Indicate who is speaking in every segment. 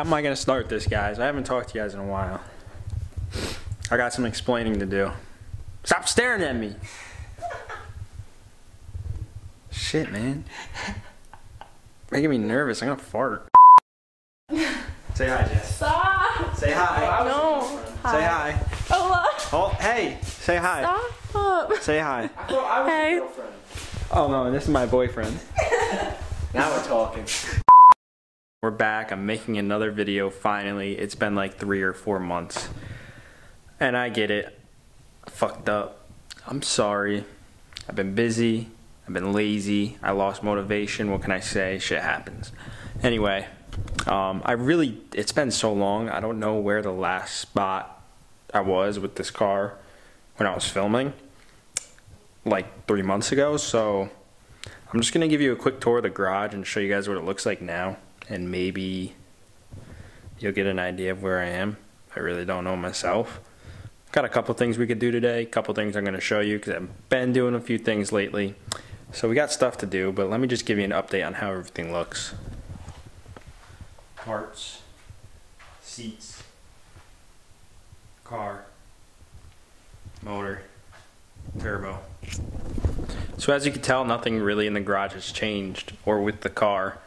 Speaker 1: am I gonna start this, guys? I haven't talked to you guys in a while. I got some explaining to do. Stop staring at me! Shit, man. Making me nervous. I'm gonna fart. Say hi, Jess.
Speaker 2: Stop!
Speaker 1: Say hi.
Speaker 2: No. Hi.
Speaker 1: Say hi. Oh, hey. Say hi.
Speaker 2: Stop.
Speaker 1: Say hi.
Speaker 3: I thought I was
Speaker 2: Hey.
Speaker 3: your girlfriend.
Speaker 1: Oh no, this is my boyfriend.
Speaker 3: Now we're talking.
Speaker 1: We're back. I'm making another video finally. It's been like 3 or 4 months. And I get it. I fucked up. I'm sorry. I've been busy. I've been lazy. I lost motivation. What can I say? Shit happens. Anyway, it's been so long. I don't know where the last spot I was with this car when I was filming. Like 3 months ago. So I'm just going to give you a quick tour of the garage and show you guys what it looks like now. And maybe you'll get an idea of where I am. I really don't know myself. Got a couple things we could do today. A couple things I'm going to show you because I've been doing a few things lately. So we got stuff to do, but let me just give you an update on how everything looks. Parts, seats, car, motor, turbo. So as you can tell, nothing really in the garage has changed, or with the car.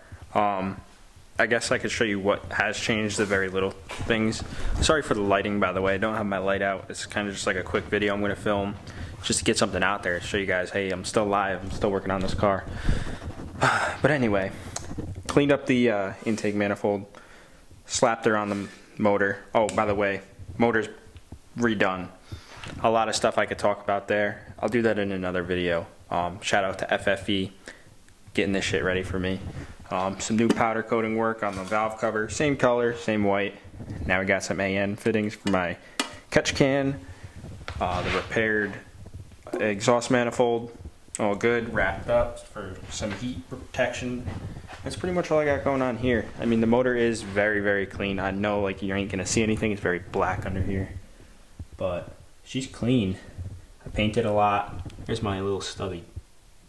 Speaker 1: I guess I could show you what has changed, the very little things. Sorry for the lighting, by the way. I don't have my light out. It's kind of just like a quick video I'm going to film just to get something out there, show you guys, hey, I'm still live. I'm still working on this car. But anyway, cleaned up the intake manifold, slapped her on the motor. Oh, by the way, motor's redone. A lot of stuff I could talk about there. I'll do that in another video. Shout out to FFE, getting this shit ready for me. Some new powder coating work on the valve cover. Same color, same white. Now we got some AN fittings for my catch can. The repaired exhaust manifold. All good, wrapped up for some heat protection. That's pretty much all I got going on here. I mean, the motor is very, very clean. I know like you ain't gonna see anything. It's very black under here. But she's clean. I painted a lot. Here's my little stubby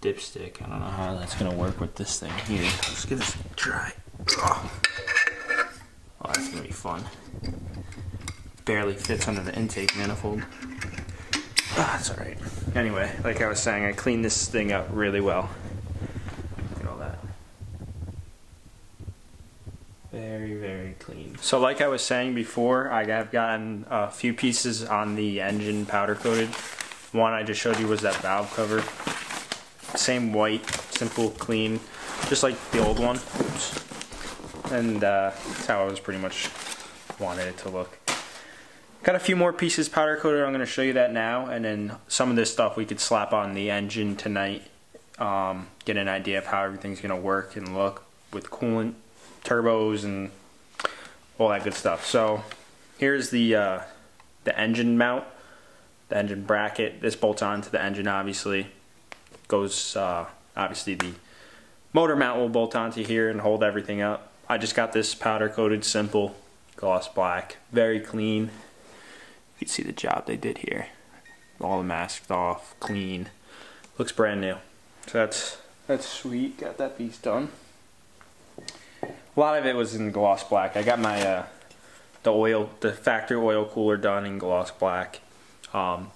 Speaker 1: dipstick. I don't know how that's gonna work with this thing here. Let's get this dry. Oh, that's gonna be fun. Barely fits under the intake manifold. That's alright. Anyway, like I was saying, I cleaned this thing up really well. Look at all that. Very, very clean. So like I was saying before, I have gotten a few pieces on the engine powder coated. One I just showed you was that valve cover. Same white, simple, clean, just like the old one. Oops. And that's how I was pretty much wanted it to look. Got a few more pieces powder coated. I'm going to show you that now, and then some of this stuff we could slap on the engine tonight. Get an idea of how everything's going to work and look with coolant, turbos, and all that good stuff. So here's the engine mount, the engine bracket. This bolts onto the engine, obviously. Goes obviously the motor mount will bolt onto here and hold everything up. I just got this powder coated, simple, gloss black, very clean. You can see the job they did here. All the masked off, clean, looks brand new. So that's sweet. Got that piece done. A lot of it was in gloss black. I got my the factory oil cooler done in gloss black.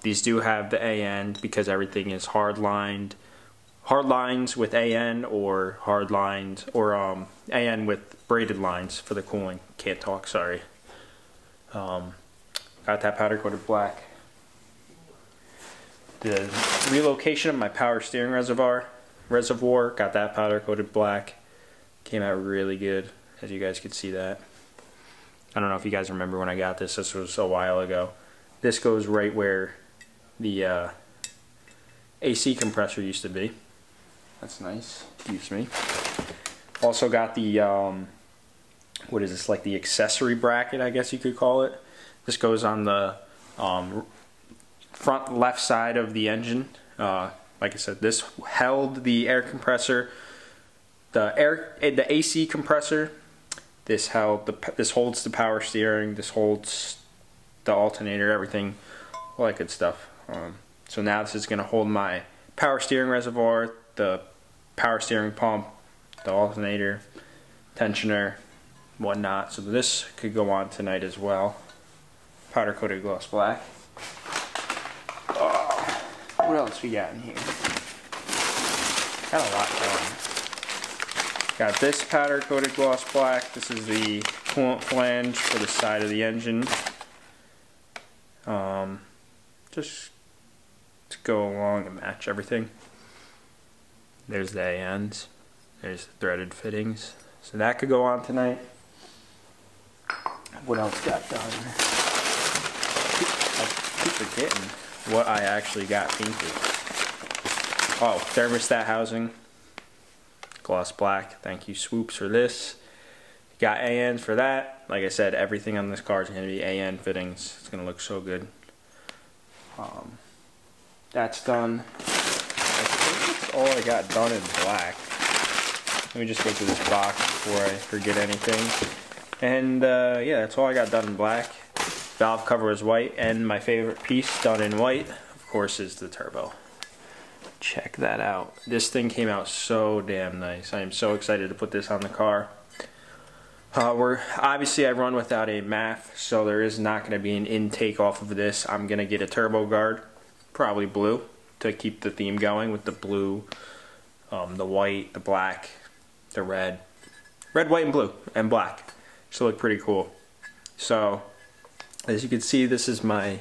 Speaker 1: These do have the AN because everything is hard lines with AN, or hard lines, or AN with braided lines for the cooling. Can't talk, sorry. Got that powder coated black. The relocation of my power steering reservoir, got that powder coated black. Came out really good, as you guys could see that. I don't know if you guys remember when I got this. This was a while ago. This goes right where the AC compressor used to be. That's nice. Excuse me. Also got the, what is this, like the accessory bracket, I guess you could call it. This goes on the front left side of the engine. Like I said, this held the air compressor, the AC compressor. This holds the power steering. This holds the alternator, everything, all that good stuff. So now this is going to hold my power steering reservoir, the power steering pump, the alternator, tensioner, whatnot. So this could go on tonight as well. Powder coated gloss black. Oh, what else we got in here? Got a lot going. Got this powder coated gloss black. This is the coolant flange for the side of the engine. Just to go along and match everything. There's the ANs. There's the threaded fittings. So that could go on tonight. What else got done? I keep forgetting what I actually got painted. Oh, thermostat housing. Gloss black. Thank you, Swoops, for this. Got ANs for that. Like I said, everything on this car is going to be AN fittings. It's going to look so good. That's done. I think that's all I got done in black. Let me just go through this box before I forget anything. And yeah, that's all I got done in black. Valve cover is white, and my favorite piece done in white, of course, is the turbo. Check that out. This thing came out so damn nice. I am so excited to put this on the car. Obviously I run without a MAF, so there is not going to be an intake off of this. I'm going to get a turbo guard, probably blue, to keep the theme going with the blue, the white, the black, the red, white, and blue, and black. Should look pretty cool. So, as you can see, this is my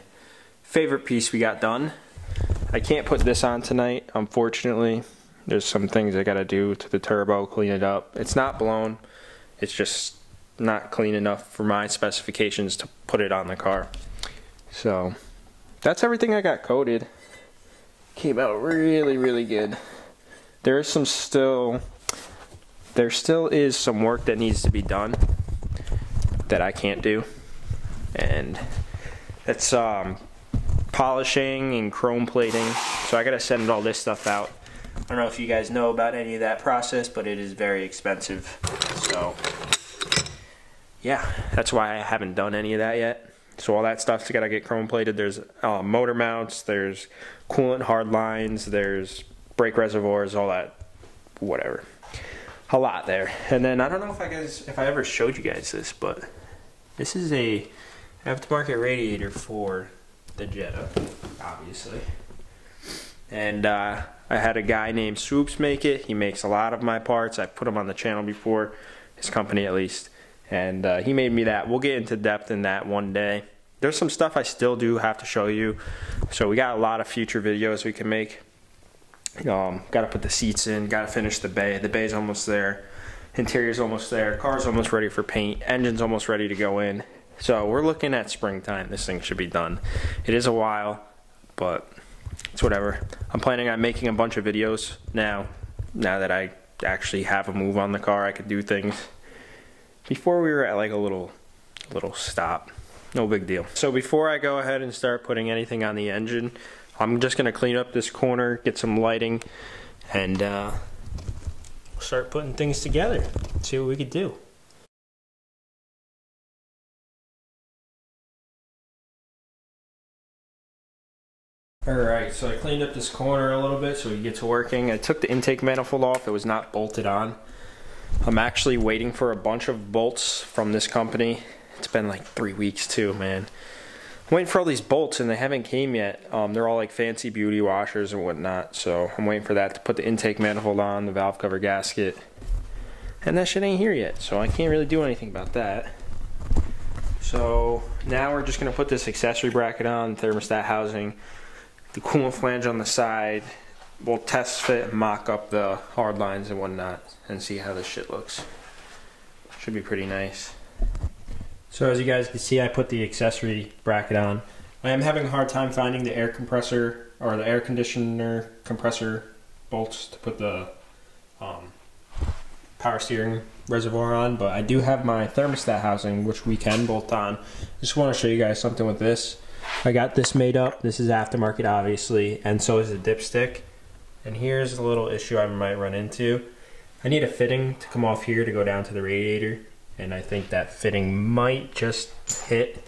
Speaker 1: favorite piece we got done. I can't put this on tonight, unfortunately. There's some things I got to do to the turbo, clean it up. It's not blown. It's just not clean enough for my specifications to put it on the car. So that's everything I got coated. Came out really, really good. There still is some work that needs to be done that I can't do, and that's polishing and chrome plating. So I gotta send all this stuff out. I don't know if you guys know about any of that process, but it is very expensive. So yeah, that's why I haven't done any of that yet. So all that stuff's gotta get chrome plated. There's motor mounts, there's coolant hard lines, there's brake reservoirs, all that, whatever. A lot there. And then I don't know if I ever showed you guys this, but this is a aftermarket radiator for the Jetta, obviously. And I had a guy named Swoops make it. He makes a lot of my parts. I've put him on the channel before, his company at least. And he made me that. We'll get into depth in that one day. There's some stuff I still do have to show you. So we got a lot of future videos we can make. Got to put the seats in, got to finish the bay. The bay's almost there. Interior's almost there. Car's almost ready for paint. Engine's almost ready to go in. So we're looking at springtime. This thing should be done. It is a while, but it's whatever. I'm planning on making a bunch of videos now that I actually have a move on the car. I could do things. Before we were at like a little stop. No big deal. So before I go ahead and start putting anything on the engine, I'm just going to clean up this corner, get some lighting, and start putting things together. See what we could do. Alright, so I cleaned up this corner a little bit so we can get to working. I took the intake manifold off. It was not bolted on. I'm actually waiting for a bunch of bolts from this company. It's been like 3 weeks too, man. I'm waiting for all these bolts and they haven't came yet. They're all like fancy beauty washers and whatnot. So I'm waiting for that to put the intake manifold on, the valve cover gasket. And that shit ain't here yet, so I can't really do anything about that. So now we're just gonna put this accessory bracket on, thermostat housing, the coolant flange on the side. We'll test fit and mock up the hard lines and whatnot and see how this shit looks. Should be pretty nice. So as you guys can see, I put the accessory bracket on. I am having a hard time finding the air compressor or the air conditioner compressor bolts to put the power steering reservoir on, but I do have my thermostat housing, which we can bolt on. Just want to show you guys something with this. I got this made up. This is aftermarket, obviously, and so is the dipstick. And here's a little issue I might run into. I need a fitting to come off here to go down to the radiator, and I think that fitting might just hit.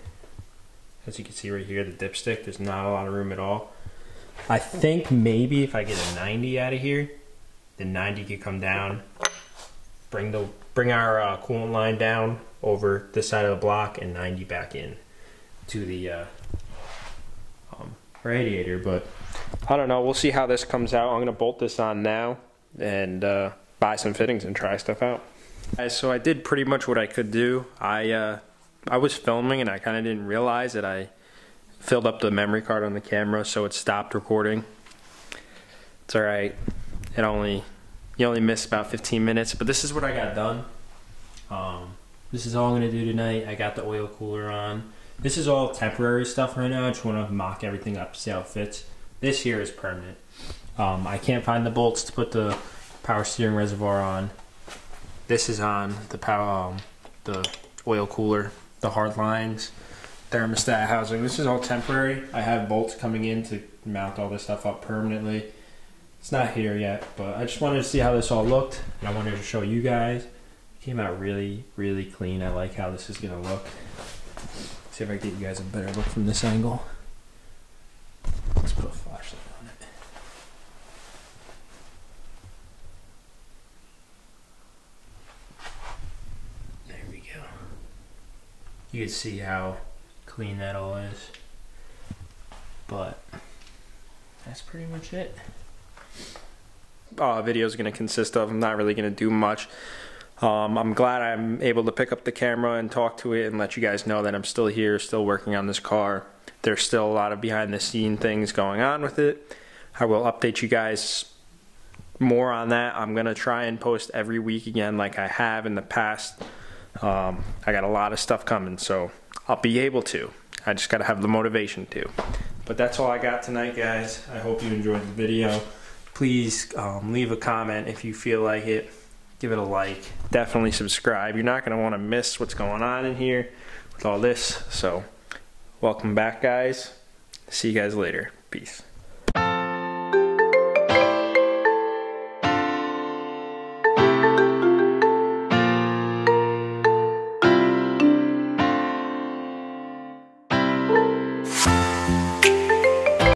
Speaker 1: As you can see right here, the dipstick, there's not a lot of room at all. I think maybe if I get a 90 out of here, the 90 could come down bring our coolant line down over this side of the block and 90 back in to the radiator. But I don't know, we'll see how this comes out. I'm gonna bolt this on now and buy some fittings and try stuff out. So I did pretty much what I could do. I was filming and I kind of didn't realize that I filled up the memory card on the camera, so it stopped recording. It's all right. You only missed about 15 minutes, but this is what I got done. This is all I'm gonna do tonight. I got the oil cooler on. This is all temporary stuff right now. I just want to mock everything up, see how it fits. This here is permanent. I can't find the bolts to put the power steering reservoir on. This is on the the oil cooler, the hard lines, thermostat housing. This is all temporary. I have bolts coming in to mount all this stuff up permanently. It's not here yet, but I just wanted to see how this all looked, and I wanted to show you guys. It came out really, really clean. I like how this is gonna look. See if I can get you guys a better look from this angle. Let's put a flashlight on it. There we go. You can see how clean that all is. But that's pretty much it. Video is going to consist of, I'm not really going to do much. I'm glad I'm able to pick up the camera and talk to it and let you guys know that I'm still here, still working on this car. There's still a lot of behind the scene things going on with it. I will update you guys more on that. I'm going to try and post every week again like I have in the past. I got a lot of stuff coming, so I'll be able to. I just got to have the motivation to. But that's all I got tonight, guys. I hope you enjoyed the video. Please leave a comment if you feel like it. Give it a like. Definitely subscribe. You're not going to want to miss what's going on in here with all this. So, welcome back, guys. See you guys later. Peace.